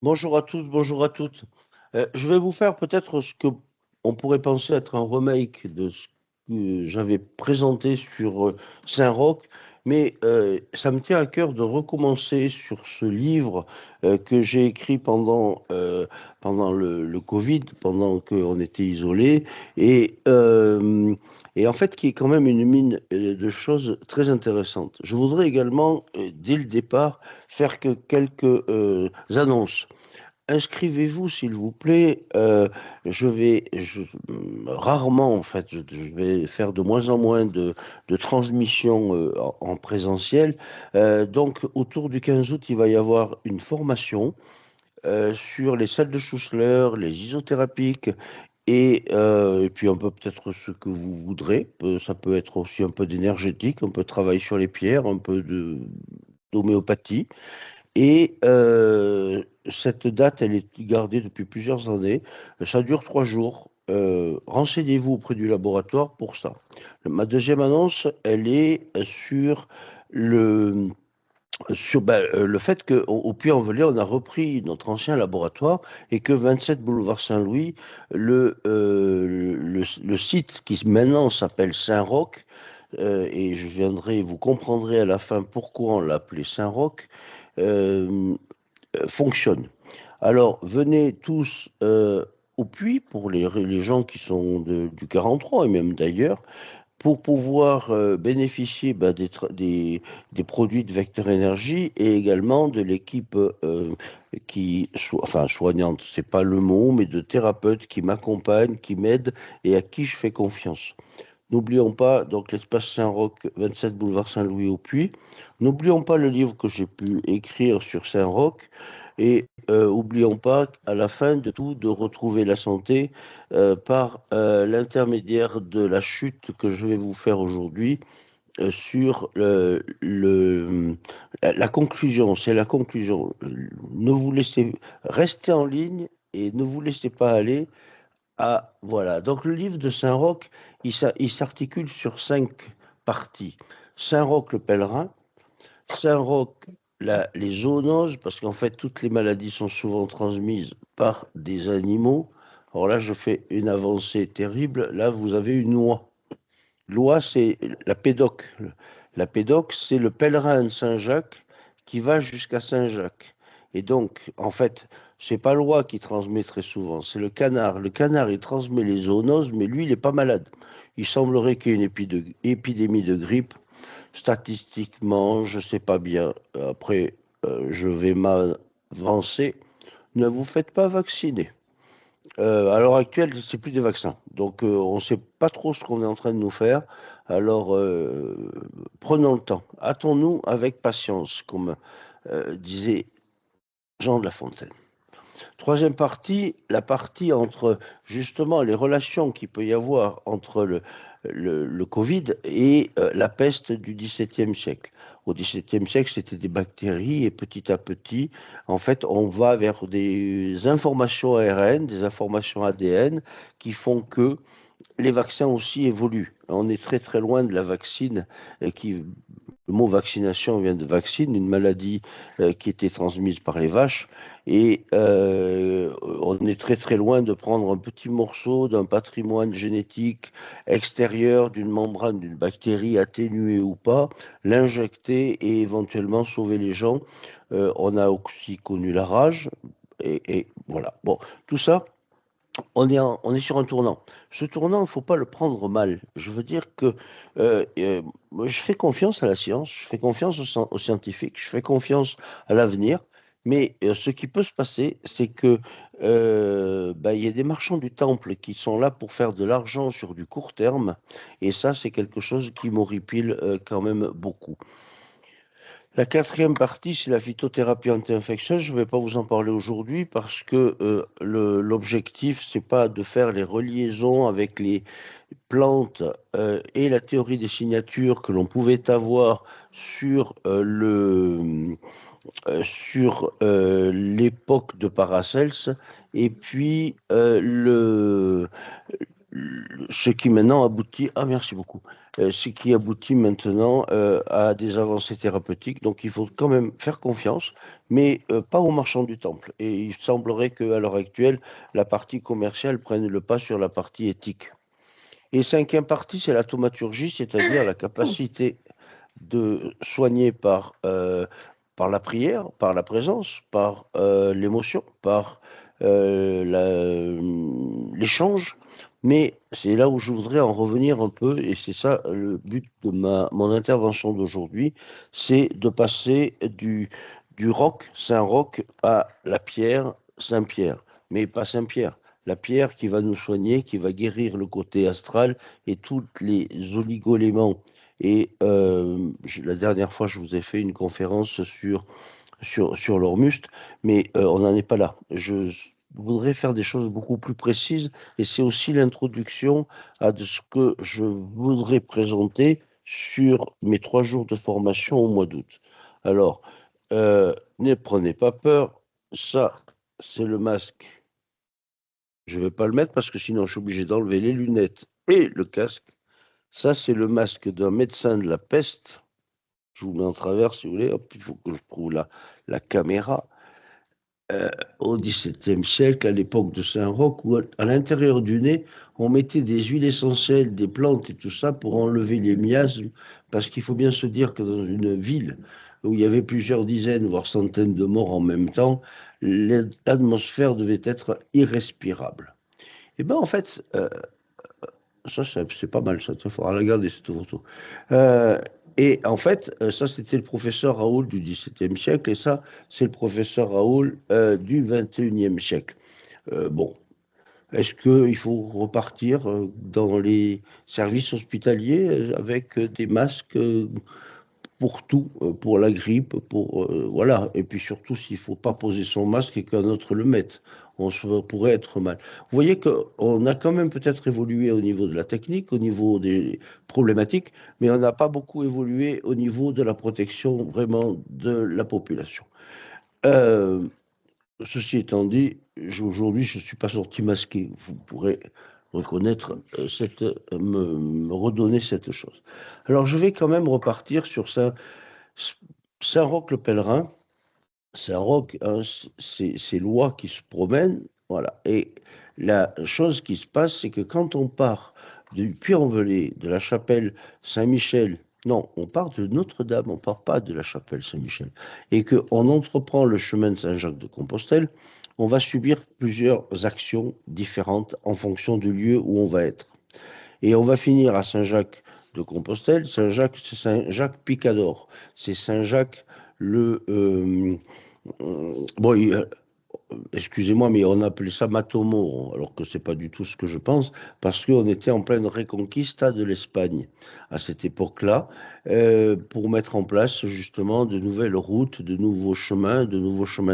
Bonjour à tous, bonjour à toutes. Je vais vous faire peut-être ce que on pourrait penser être un remake de ce que j'avais présenté sur Saint-Roch, mais ça me tient à cœur de recommencer sur ce livre que j'ai écrit pendant le Covid, pendant qu'on était isolés, et, euh, et en fait qui est quand même une mine de choses très intéressantes. Je voudrais également, dès le départ, faire que quelques annonces. Inscrivez-vous, s'il vous plaît. Rarement, en fait, je vais faire de moins en moins de transmissions en présentiel. Donc, autour du 15 août, il va y avoir une formation sur les salles de Schussler, les isothérapiques et puis un peu peut-être ce que vous voudrez. Ça peut être aussi un peu d'énergétique, un peu de travail sur les pierres, un peu d'homéopathie. Cette date, elle est gardée depuis plusieurs années. Ça dure 3 jours. Renseignez-vous auprès du laboratoire pour ça. Ma deuxième annonce, elle est le, le fait qu'au Puy-en-Velay, on a repris notre ancien laboratoire et que 27 boulevard Saint-Louis, le site qui maintenant s'appelle Saint-Roch, et vous comprendrez à la fin pourquoi on l'appelait Saint-Roch, euh, fonctionne. Alors, venez tous au puits pour les gens qui sont du 43 et même d'ailleurs, pour pouvoir bénéficier des produits de Vecteur Énergie et également de l'équipe enfin soignante, c'est pas le mot, mais de thérapeutes qui m'accompagnent, qui m'aident et à qui je fais confiance. N'oublions pas donc l'espace Saint-Roch, 27 boulevard Saint-Louis au Puy. N'oublions pas le livre que j'ai pu écrire sur Saint-Roch. Et oublions pas à la fin de tout de retrouver la santé par l'intermédiaire de la chute que je vais vous faire aujourd'hui sur la conclusion. C'est la conclusion. Ne vous laissez rester en ligne et ne vous laissez pas aller. Ah, voilà. Donc, le livre de Saint-Roch, il s'articule sur 5 parties. Saint-Roch le pèlerin, Saint-Roch les zoonoses, parce qu'en fait, toutes les maladies sont souvent transmises par des animaux. Alors là, je fais une avancée terrible. Là, vous avez une oie. L'oie, c'est la pédoc. La pédoc, c'est le pèlerin de Saint-Jacques qui va jusqu'à Saint-Jacques. Et donc, en fait, c'est pas l'oie qui transmet très souvent, c'est le canard. Le canard, il transmet les zoonoses, mais lui, il n'est pas malade. Il semblerait qu'il y ait une épidémie de grippe. Statistiquement, je ne sais pas bien. Après, je vais m'avancer. Ne vous faites pas vacciner. À l'heure actuelle, c'est plus des vaccins. Donc, on ne sait pas trop ce qu'on est en train de nous faire. Alors, prenons le temps. Hâtons-nous avec patience, comme disait Jean de La Fontaine. Troisième partie, la partie entre justement les relations qu'il peut y avoir entre le Covid et la peste du XVIIe siècle. Au XVIIe siècle, c'était des bactéries et petit à petit, en fait, on va vers des informations ARN, des informations ADN qui font que les vaccins aussi évoluent. On est très très loin de la vaccine le mot vaccination vient de vaccine, une maladie qui était transmise par les vaches. Et on est très très loin de prendre un petit morceau d'un patrimoine génétique extérieur d'une membrane d'une bactérie atténuée ou pas, l'injecter et éventuellement sauver les gens. On a aussi connu la rage. Et voilà. Bon, tout ça, on est sur un tournant. Ce tournant, il ne faut pas le prendre mal. Je veux dire que moi, je fais confiance à la science, je fais confiance aux scientifiques, je fais confiance à l'avenir. Mais ce qui peut se passer, c'est que il y a des marchands du temple qui sont là pour faire de l'argent sur du court terme. Et ça, c'est quelque chose qui m'horripile quand même beaucoup. La quatrième partie, c'est la phytothérapie anti-infectieuse. Je ne vais pas vous en parler aujourd'hui parce que l'objectif, c'est pas de faire les reliaisons avec les plantes et la théorie des signatures que l'on pouvait avoir sur l'époque de Paracels et puis ce qui maintenant aboutit, ah merci beaucoup, ce qui aboutit maintenant à des avancées thérapeutiques. Donc il faut quand même faire confiance, mais pas aux marchands du temple. Et il semblerait qu'à l'heure actuelle, la partie commerciale prenne le pas sur la partie éthique. Et cinquième partie, c'est la thaumaturgie, c'est-à-dire la capacité de soigner par la prière, par la présence, par l'émotion, par l'échange. Mais c'est là où je voudrais en revenir un peu, et c'est ça le but de mon intervention d'aujourd'hui, c'est de passer du roc, Saint-Roch, à la pierre, Saint-Pierre. Mais pas Saint-Pierre. La pierre qui va nous soigner, qui va guérir le côté astral et tous les oligoéléments. Et la dernière fois, je vous ai fait une conférence sur l'Ormustes, mais on n'en est pas là. Je voudrais faire des choses beaucoup plus précises et c'est aussi l'introduction à de ce que je voudrais présenter sur mes 3 jours de formation au mois d'août. Alors, ne prenez pas peur, ça, c'est le masque. Je ne vais pas le mettre parce que sinon je suis obligé d'enlever les lunettes et le casque. Ça, c'est le masque d'un médecin de la peste. Je vous mets en travers si vous voulez. Hop, il faut que je trouve la caméra. Au XVIIe siècle, à l'époque de Saint-Roch, où à l'intérieur du nez, on mettait des huiles essentielles, des plantes et tout ça pour enlever les miasmes. Parce qu'il faut bien se dire que dans une ville où il y avait plusieurs dizaines, voire centaines de morts en même temps, l'atmosphère devait être irrespirable. Et bien en fait, ça, c'est pas mal, ça. Il faudra la garder, cette photo. Euh, et en fait, ça, c'était le professeur Raoul du XVIIe siècle, et ça, c'est le professeur Raoul du XXIe siècle. Bon, est-ce qu'il faut repartir dans les services hospitaliers avec des masques pour tout, pour la grippe, pour voilà. Et puis surtout, s'il faut pas poser son masque et qu'un autre le mette, pourrait être mal. Vous voyez qu'on a quand même peut-être évolué au niveau de la technique, au niveau des problématiques, mais on n'a pas beaucoup évolué au niveau de la protection vraiment de la population. Euh, Ceci étant dit, aujourd'hui, je ne suis pas sorti masqué. Vous pourrez reconnaître me redonner cette chose. Alors, je vais quand même repartir sur Saint-Roch le pèlerin. Saint-Roch, hein, c'est l'oie qui se promène. Voilà. Et la chose qui se passe, c'est que quand on part du Puy-en-Velay, de la chapelle Saint-Michel, non, on part de Notre-Dame, on ne part pas de la chapelle Saint-Michel, et qu'on entreprend le chemin de Saint-Jacques-de-Compostelle, on va subir plusieurs actions différentes en fonction du lieu où on va être. Et on va finir à Saint-Jacques-de-Compostelle. Saint-Jacques, c'est Saint-Jacques Picador. C'est Saint-Jacques le... bon, excusez-moi, mais on appelait ça Matomo, alors que c'est pas du tout ce que je pense, parce qu'on était en pleine reconquista de l'Espagne à cette époque-là, pour mettre en place justement de nouvelles routes, de nouveaux chemins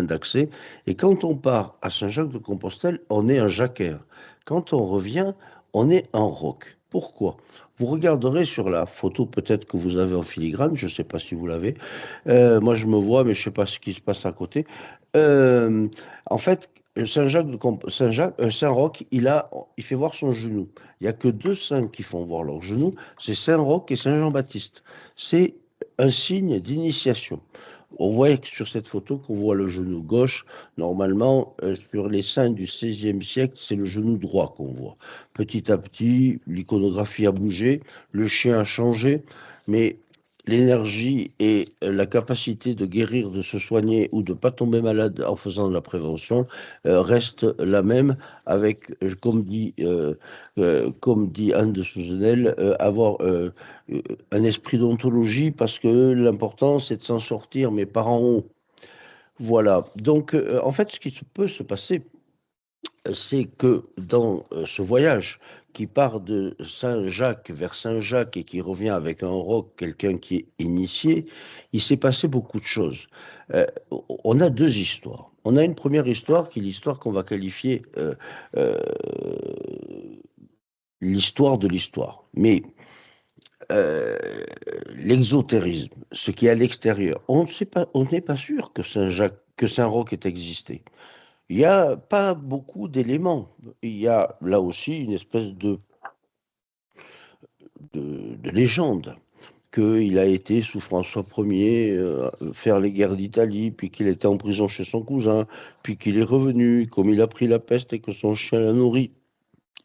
d'accès. Et quand on part à Saint-Jacques-de-Compostelle, on est un jacquère. Quand on revient, on est en roc. Pourquoi? Vous regarderez sur la photo peut-être que vous avez en filigrane, je ne sais pas si vous l'avez. Moi, je me vois, mais je ne sais pas ce qui se passe à côté. Euh, En fait, Saint-Roch, il fait voir son genou. Il n'y a que 2 saints qui font voir leur genou, c'est Saint-Roch et Saint-Jean-Baptiste. C'est un signe d'initiation. On voit que sur cette photo qu'on voit le genou gauche. Normalement, sur les saints du XVIe siècle, c'est le genou droit qu'on voit. Petit à petit, l'iconographie a bougé, le chien a changé, mais l'énergie et la capacité de guérir, de se soigner ou de ne pas tomber malade en faisant de la prévention reste la même avec, comme dit Anne de Souzenel, avoir un esprit d'ontologie parce que l'important c'est de s'en sortir, mais par en haut. Voilà. Donc, en fait, ce qui peut se passer, c'est que dans ce voyage qui part de Saint-Jacques vers Saint-Jacques et qui revient avec un roc, quelqu'un qui est initié, il s'est passé beaucoup de choses. Euh, on a 2 histoires. On a une première histoire qui est l'histoire qu'on va qualifier euh, l'histoire de l'histoire. Mais euh, l'exotérisme, ce qui est à l'extérieur, on n'est pas sûr que Saint-Jacques, que Saint-Roch ait existé. Il n'y a pas beaucoup d'éléments. Il y a là aussi une espèce de de légende, qu'il a été sous François Ier faire les guerres d'Italie, puis qu'il était en prison chez son cousin, puis qu'il est revenu, comme il a pris la peste et que son chien l'a nourri,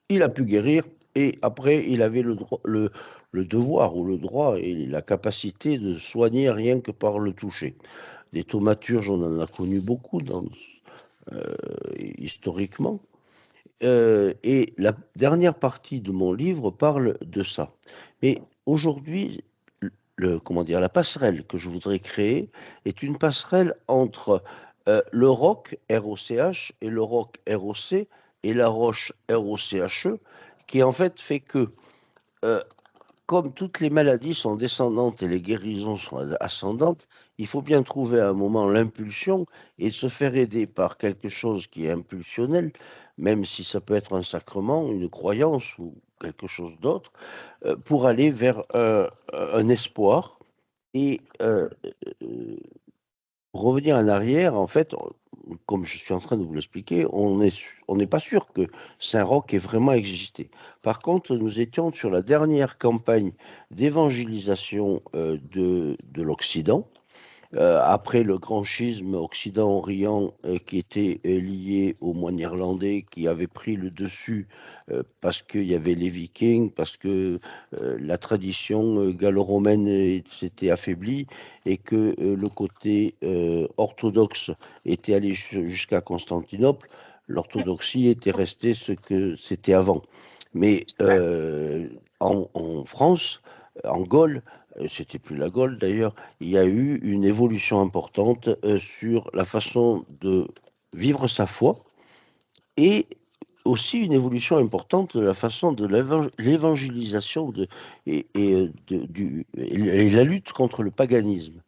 il a pu guérir, et après il avait le devoir ou le droit et la capacité de soigner rien que par le toucher. Des thaumaturges, on en a connu beaucoup historiquement. Et la dernière partie de mon livre parle de ça. Mais aujourd'hui, comment dire, la passerelle que je voudrais créer est une passerelle entre le roc, ROCH, et le roc, ROC, et la roche, ROCHE, qui en fait fait que, euh, comme toutes les maladies sont descendantes et les guérisons sont ascendantes, il faut bien trouver à un moment l'impulsion et se faire aider par quelque chose qui est impulsionnel, même si ça peut être un sacrement, une croyance ou quelque chose d'autre, pour aller vers un espoir. Et revenir en arrière, en fait, comme je suis en train de vous l'expliquer, on n'est pas sûr que Saint-Roch ait vraiment existé. Par contre, nous étions sur la dernière campagne d'évangélisation de l'Occident, après le grand schisme Occident-Orient qui était lié aux moines irlandais qui avaient pris le dessus parce qu'il y avait les Vikings, parce que la tradition gallo-romaine s'était affaiblie et que le côté orthodoxe était allé jusqu'à Constantinople, l'orthodoxie était restée ce que c'était avant. Mais en France, en Gaule, c'était plus la Gaule d'ailleurs, il y a eu une évolution importante sur la façon de vivre sa foi et aussi une évolution importante de la façon de l'évangélisation et la lutte contre le paganisme.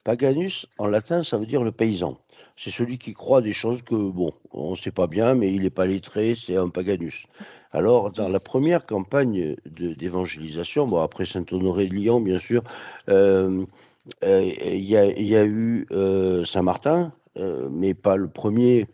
Paganus, en latin, ça veut dire le paysan. C'est celui qui croit des choses que, bon, on ne sait pas bien, mais il n'est pas lettré, c'est un paganus. Alors, dans la première campagne d'évangélisation, bon, après Saint-Honoré de Lyon, bien sûr, euh, il y a eu Saint-Martin, mais pas le premier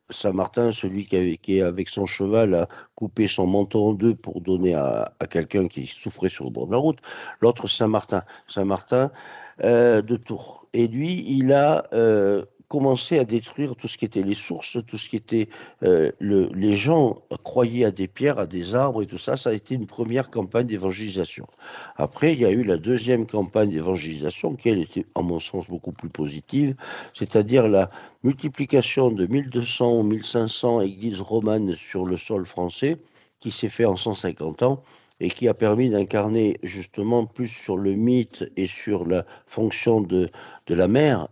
Saint-Martin, celui qui, avec son cheval, a coupé son manteau en deux pour donner à quelqu'un qui souffrait sur le bord de la route. L'autre, Saint-Martin. Saint-Martin de Tours. Et lui, il a commencé à détruire tout ce qui était les sources, tout ce qui était... les gens croyaient à des pierres, à des arbres et tout ça. Ça a été une première campagne d'évangélisation. Après, il y a eu la deuxième campagne d'évangélisation qui, elle, était, à mon sens, beaucoup plus positive, c'est-à-dire la multiplication de 1200 ou 1500 églises romanes sur le sol français, qui s'est fait en 150 ans et qui a permis d'incarner justement plus sur le mythe et sur la fonction de la mer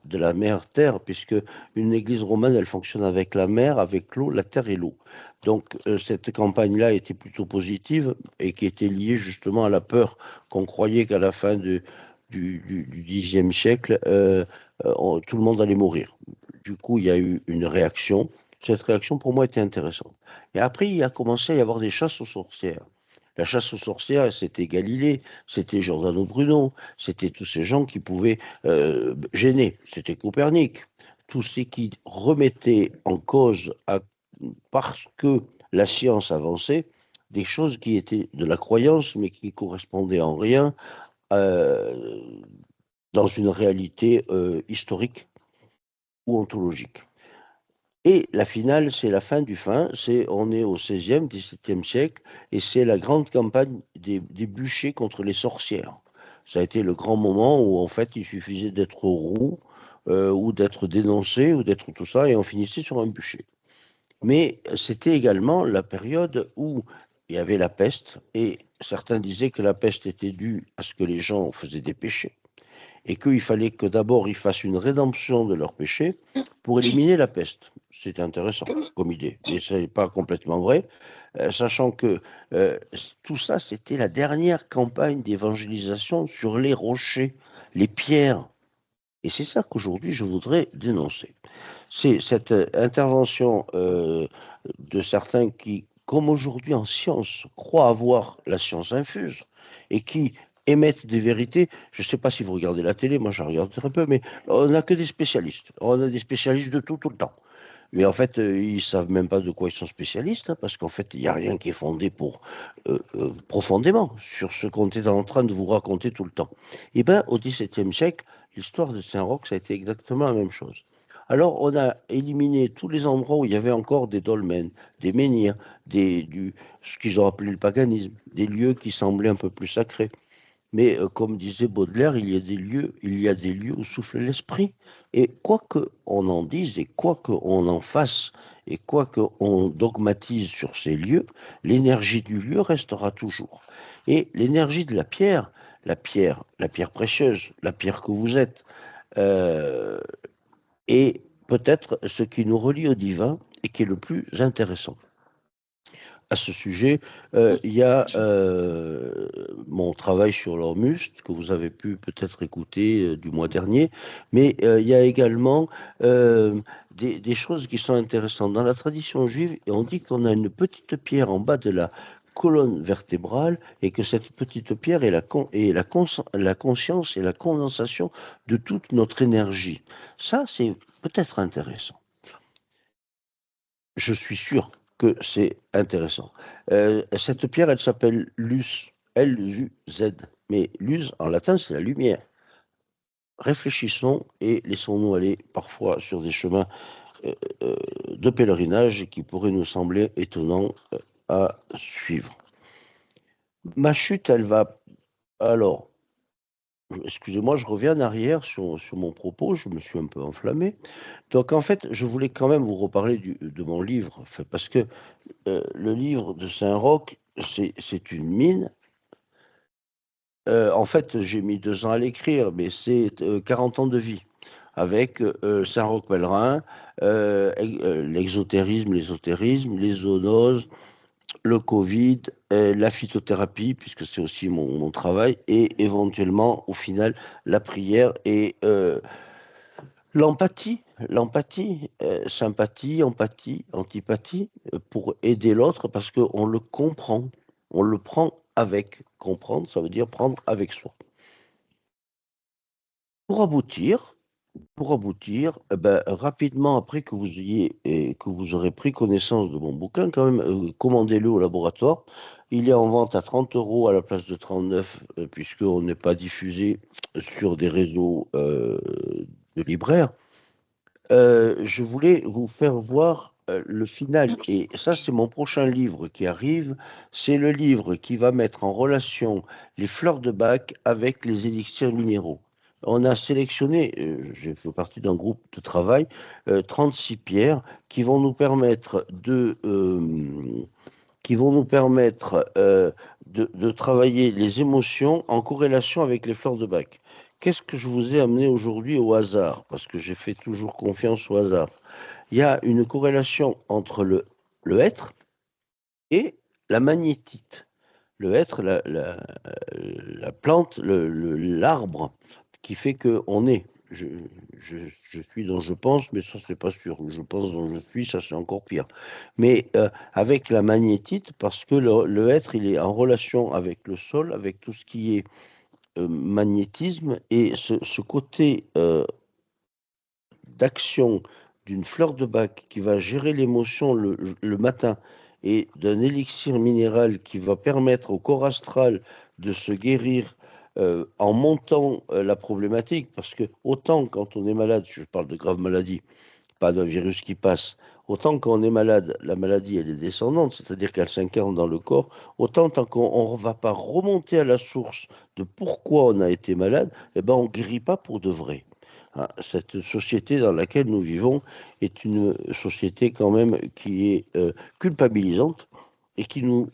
terre, puisque une église romaine, elle fonctionne avec la mer, avec l'eau, la terre et l'eau. Donc cette campagne-là était plutôt positive et qui était liée justement à la peur qu'on croyait qu'à la fin du Xe siècle, tout le monde allait mourir. Du coup, il y a eu une réaction. Cette réaction, pour moi, était intéressante. Et après, il a commencé à y avoir des chasses aux sorcières. La chasse aux sorcières, c'était Galilée, c'était Giordano Bruno, c'était tous ces gens qui pouvaient gêner. C'était Copernic. Tous ces qui remettaient en cause, parce que la science avançait, des choses qui étaient de la croyance, mais qui correspondaient en rien euh, dans une réalité historique ou ontologique. Et la finale, c'est la fin du fin, on est au XVIe, XVIIe siècle, et c'est la grande campagne des bûchers contre les sorcières. Ça a été le grand moment où, en fait, il suffisait d'être roux, ou d'être dénoncé, ou d'être tout ça, et on finissait sur un bûcher. Mais c'était également la période où il y avait la peste, et certains disaient que la peste était due à ce que les gens faisaient des péchés et qu'il fallait que d'abord ils fassent une rédemption de leurs péchés pour éliminer la peste. C'est intéressant comme idée, mais ce n'est pas complètement vrai, sachant que euh, tout ça, c'était la dernière campagne d'évangélisation sur les rochers, les pierres. Et c'est ça qu'aujourd'hui je voudrais dénoncer. C'est cette intervention de certains qui, comme aujourd'hui en science, croient avoir la science infuse et qui émettent des vérités. Je ne sais pas si vous regardez la télé, moi je regarde très peu, mais on n'a que des spécialistes. On a des spécialistes de tout, tout le temps. Mais en fait, ils ne savent même pas de quoi ils sont spécialistes, hein, parce qu'en fait, il n'y a rien qui est fondé profondément sur ce qu'on est en train de vous raconter tout le temps. Eh bien, au XVIIe siècle, l'histoire de Saint-Roch, ça a été exactement la même chose. Alors, on a éliminé tous les endroits où il y avait encore des dolmens, des menhirs, ce qu'ils ont appelé le paganisme, des lieux qui semblaient un peu plus sacrés. Mais comme disait Baudelaire, il y a des lieux où souffle l'esprit. Et quoi qu'on en dise, et quoi qu'on en fasse, et quoi qu'on dogmatise sur ces lieux, l'énergie du lieu restera toujours. Et l'énergie de la pierre précieuse, la pierre que vous êtes, euh, est peut-être ce qui nous relie au divin et qui est le plus intéressant à ce sujet. Il y a mon travail sur l'Ormusde, que vous avez pu peut-être écouter du mois dernier, mais il y a également des choses qui sont intéressantes. Dans la tradition juive, on dit qu'on a une petite pierre en bas de la colonne vertébrale et que cette petite pierre est la conscience et la condensation de toute notre énergie. Ça, c'est peut-être intéressant. Je suis sûr que c'est intéressant. Cette pierre, elle s'appelle luz, L-U-Z. Mais luz, en latin, c'est la lumière. Réfléchissons et laissons-nous aller parfois sur des chemins euh, euh, de pèlerinage qui pourraient nous sembler étonnants à suivre. Ma chute, elle va... Alors, excusez-moi, je reviens en arrière sur mon propos, je me suis un peu enflammé. Donc, en fait, je voulais quand même vous reparler de mon livre, parce que le livre de Saint-Roch, c'est une mine. En fait, j'ai mis 2 ans à l'écrire, mais c'est 40 ans de vie, avec Saint-Roch pèlerin, l'exotérisme, l'ésotérisme, les zoonoses, le Covid, la phytothérapie, puisque c'est aussi mon travail, et éventuellement, au final, la prière et sympathie, empathie, antipathie, pour aider l'autre parce qu'on le comprend, on le prend avec. Comprendre, ça veut dire prendre avec soi. Pour aboutir, rapidement après que vous aurez pris connaissance de mon bouquin, quand même, commandez-le au laboratoire. Il est en vente à 30 euros à la place de 39, puisqu'on n'est pas diffusé sur des réseaux de libraires. Je voulais vous faire voir le final. Et ça, c'est mon prochain livre qui arrive. C'est le livre qui va mettre en relation les fleurs de bac avec les élixirs minéraux. On a sélectionné, j'ai fait partie d'un groupe de travail, 36 pierres qui vont nous permettre de travailler les émotions en corrélation avec les fleurs de bac. Qu'est-ce que je vous ai amené aujourd'hui au hasard? Parce que j'ai fait toujours confiance au hasard. Il y a une corrélation entre le hêtre et la magnétite. Le hêtre, la plante, l'arbre qui fait qu'on est. Je suis dont je pense, mais ça, c'est pas sûr. Je pense dont je suis, ça, c'est encore pire. Mais avec la magnétite, parce que le hêtre, il est en relation avec le sol, avec tout ce qui est magnétisme, et ce côté d'action d'une fleur de bac qui va gérer l'émotion le matin et d'un élixir minéral qui va permettre au corps astral de se guérir en montant la problématique, parce que autant quand on est malade, je parle de graves maladies, pas d'un virus qui passe, autant quand on est malade, la maladie elle est descendante, c'est-à-dire qu'elle s'incarne dans le corps, autant tant qu'on ne va pas remonter à la source de pourquoi on a été malade, eh ben on ne guérit pas pour de vrai. Hein, cette société dans laquelle nous vivons est une société quand même qui est culpabilisante et qui nous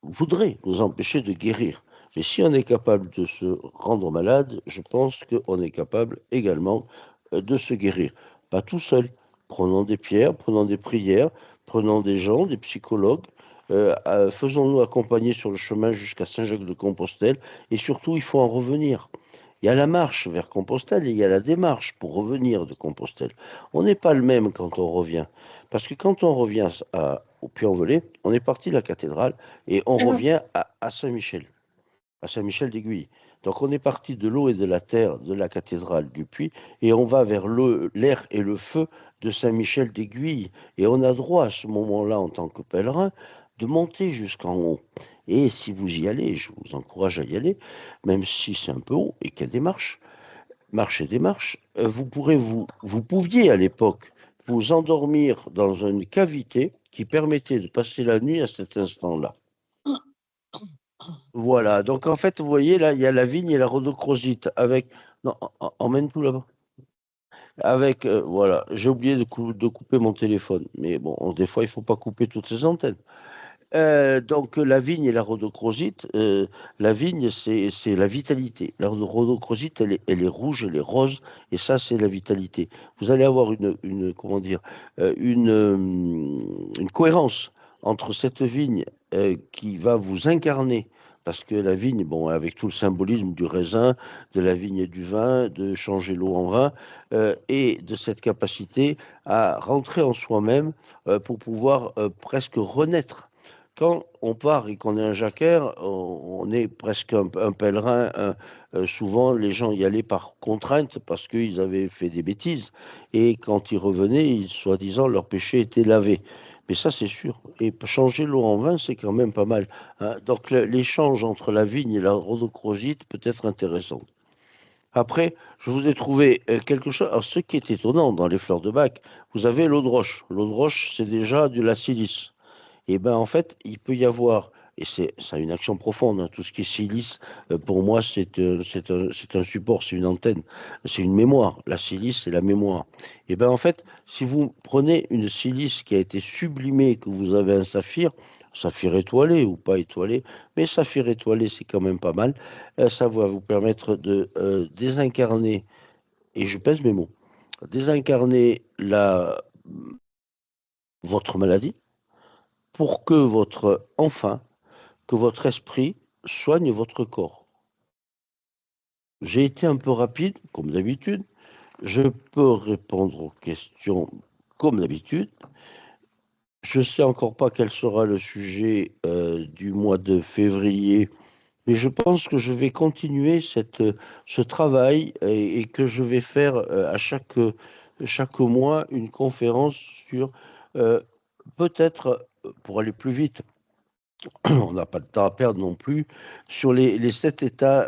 voudrait nous empêcher de guérir. Mais si on est capable de se rendre malade, je pense qu'on est capable également de se guérir. Pas tout seul. Prenons des pierres, prenons des prières, prenons des gens, des psychologues, faisons-nous accompagner sur le chemin jusqu'à Saint-Jacques-de-Compostelle et surtout, il faut en revenir. Il y a la marche vers Compostelle et il y a la démarche pour revenir de Compostelle. On n'est pas le même quand on revient. Parce que quand on revient au Puy-en-Velay, on est parti de la cathédrale et on revient à Saint-Michel, à Saint-Michel d'Aiguille. Donc on est parti de l'eau et de la terre de la cathédrale du Puy et on va vers l'air et le feu de Saint-Michel d'Aiguille. Et on a droit à ce moment-là, en tant que pèlerin, de monter jusqu'en haut. Et si vous y allez, je vous encourage à y aller, même si c'est un peu haut et qu'il y a des marches et des marches, vous pouviez à l'époque vous endormir dans une cavité qui permettait de passer la nuit à cet instant-là. Voilà, donc en fait, vous voyez, là, il y a la vigne et la rhodochrosite avec... Non, emmène tout là-bas. Avec, voilà, j'ai oublié de couper mon téléphone, mais bon, des fois, il ne faut pas couper toutes ces antennes. Donc la vigne et la rhodochrosite, la vigne c'est la vitalité. La rhodochrosite elle est rouge, elle est rose, et ça c'est la vitalité. Vous allez avoir comment dire une cohérence entre cette vigne qui va vous incarner. Parce que la vigne, bon, avec tout le symbolisme du raisin, de la vigne et du vin, de changer l'eau en vin, et de cette capacité à rentrer en soi-même pour pouvoir presque renaître quand on part et qu'on est un jacquaire, on est presque un pèlerin. Souvent, les gens y allaient par contrainte parce qu'ils avaient fait des bêtises. Et quand ils revenaient, soi-disant, leur péché était lavé. Mais ça, c'est sûr. Et changer l'eau en vin, c'est quand même pas mal, hein. Donc, l'échange entre la vigne et la rhodochrosite peut être intéressant. Après, je vous ai trouvé quelque chose. Alors, ce qui est étonnant dans les fleurs de bac, vous avez l'eau de roche. L'eau de roche, c'est déjà de la silice. Et ben en fait, il peut y avoir, et ça a une action profonde, hein, tout ce qui est silice, pour moi, c'est un support, c'est une antenne, c'est une mémoire. La silice, c'est la mémoire. Et ben en fait, si vous prenez une silice qui a été sublimée, que vous avez un saphir étoilé ou pas étoilé, mais saphir étoilé, c'est quand même pas mal, ça va vous permettre de désincarner, et je pèse mes mots, désincarner votre maladie pour que que votre esprit soigne votre corps. J'ai été un peu rapide, comme d'habitude. Je peux répondre aux questions comme d'habitude. Je ne sais encore pas quel sera le sujet du mois de février, mais je pense que je vais continuer ce travail et que je vais faire chaque mois une conférence sur euh, peut-être, pour aller plus vite, on n'a pas de temps à perdre non plus, sur les 7 états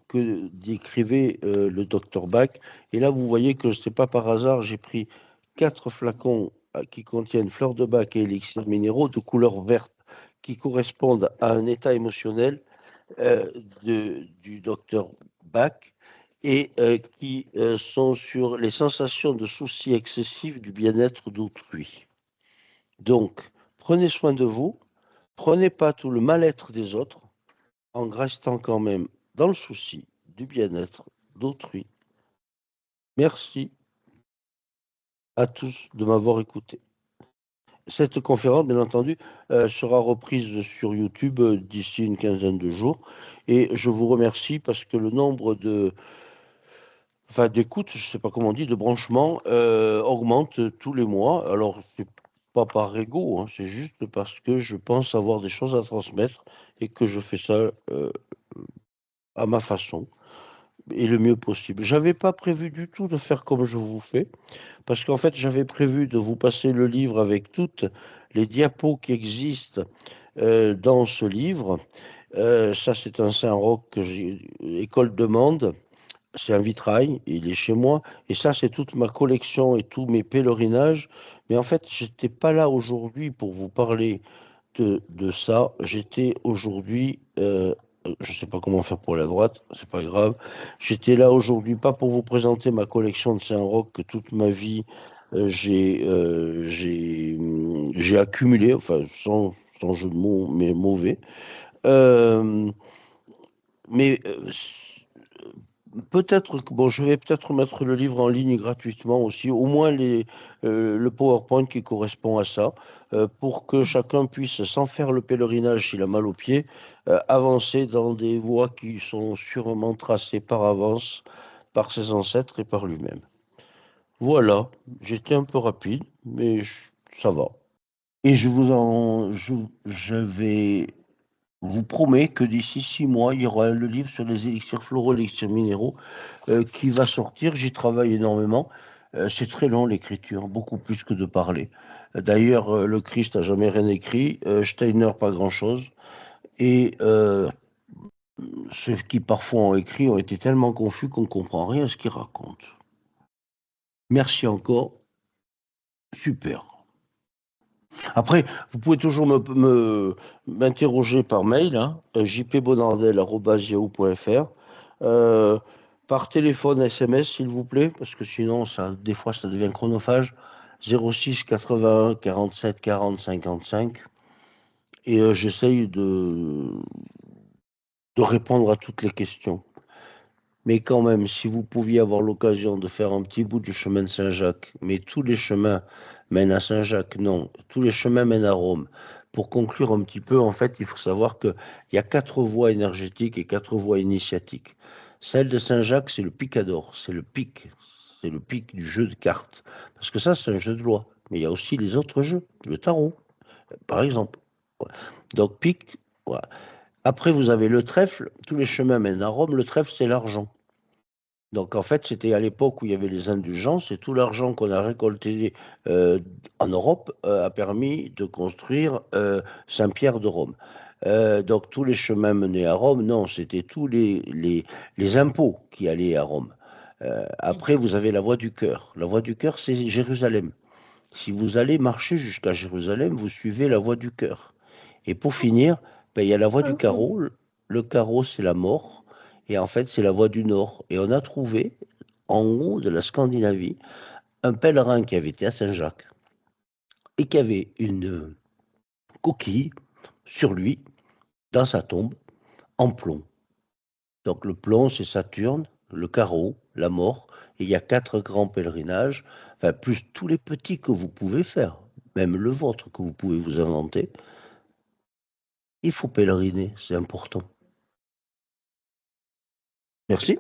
que décrivait le docteur Bach. Et là, vous voyez que ce n'est pas par hasard, j'ai pris 4 flacons qui contiennent fleurs de bac et élixirs minéraux de couleur verte qui correspondent à un état émotionnel euh, du docteur Bach et qui sont sur les sensations de soucis excessifs du bien-être d'autrui. Donc, prenez soin de vous. Prenez pas tout le mal-être des autres en restant quand même dans le souci du bien-être d'autrui. Merci à tous de m'avoir écouté. Cette conférence, bien entendu, sera reprise sur YouTube d'ici une quinzaine de jours. Et je vous remercie parce que le nombre d'écoutes, je ne sais pas comment on dit, de branchements augmente tous les mois. Alors, c'est pas par ego, hein, c'est juste parce que je pense avoir des choses à transmettre et que je fais ça à ma façon et le mieux possible. J'avais pas prévu du tout de faire comme je vous fais, parce qu'en fait, j'avais prévu de vous passer le livre avec toutes les diapos qui existent dans ce livre. Ça, c'est un Saint-Roch que j'ai, École de Mende. C'est un vitrail, il est chez moi. Et ça, c'est toute ma collection et tous mes pèlerinages. Mais en fait, j'étais pas là aujourd'hui pour vous parler de ça. J'étais aujourd'hui, je ne sais pas comment faire pour la droite, c'est pas grave. J'étais là aujourd'hui pas pour vous présenter ma collection de Saint-Roch que toute ma vie j'ai accumulé, enfin sans jeu de mots, mais mauvais. Euh, mais peut-être que bon, je vais peut-être mettre le livre en ligne gratuitement aussi, au moins le PowerPoint qui correspond à ça, pour que chacun puisse, sans faire le pèlerinage s'il a mal aux pieds, avancer dans des voies qui sont sûrement tracées par avance par ses ancêtres et par lui-même. Voilà, j'étais un peu rapide, mais ça va. Et je vais vous promet que d'ici 6 mois, il y aura le livre sur les élixirs floraux, élixirs minéraux, qui va sortir. J'y travaille énormément. C'est très long l'écriture, beaucoup plus que de parler. D'ailleurs, le Christ n'a jamais rien écrit, Steiner pas grand-chose. Et ceux qui parfois ont écrit ont été tellement confus qu'on ne comprend rien à ce qu'ils racontent. Merci encore. Super. Après, vous pouvez toujours m'interroger par mail, hein, jpbonardel@yahoo.fr, euh, par téléphone, SMS, s'il vous plaît, parce que sinon, des fois, ça devient chronophage. 06 81 47 40 55. Et j'essaye de répondre à toutes les questions. Mais quand même, si vous pouviez avoir l'occasion de faire un petit bout du chemin de Saint-Jacques, mais tous les chemins mènent à Saint-Jacques, non, tous les chemins mènent à Rome. Pour conclure un petit peu, en fait, il faut savoir qu'il y a 4 voies énergétiques et 4 voies initiatiques. Celle de Saint-Jacques, c'est le picador, c'est le pic du jeu de cartes. Parce que ça, c'est un jeu de loi. Mais il y a aussi les autres jeux, le tarot, par exemple. Donc, pic, voilà. Après, vous avez le trèfle, tous les chemins mènent à Rome, le trèfle, c'est l'argent. Donc en fait, c'était à l'époque où il y avait les indulgences et tout l'argent qu'on a récolté en Europe a permis de construire Saint-Pierre de Rome. Donc tous les chemins menaient à Rome, non, c'était tous les impôts qui allaient à Rome. Après, vous avez la voie du cœur. La voie du cœur, c'est Jérusalem. Si vous allez marcher jusqu'à Jérusalem, vous suivez la voie du cœur. Et pour finir, ben, il y a la voie du carreau. Le carreau, c'est la mort. Et en fait, c'est la voie du nord. Et on a trouvé, en haut de la Scandinavie, un pèlerin qui avait été à Saint-Jacques et qui avait une coquille sur lui, dans sa tombe, en plomb. Donc le plomb, c'est Saturne, le carreau, la mort. Et il y a 4 grands pèlerinages, enfin, plus tous les petits que vous pouvez faire, même le vôtre que vous pouvez vous inventer. Il faut pèleriner, c'est important. Merci.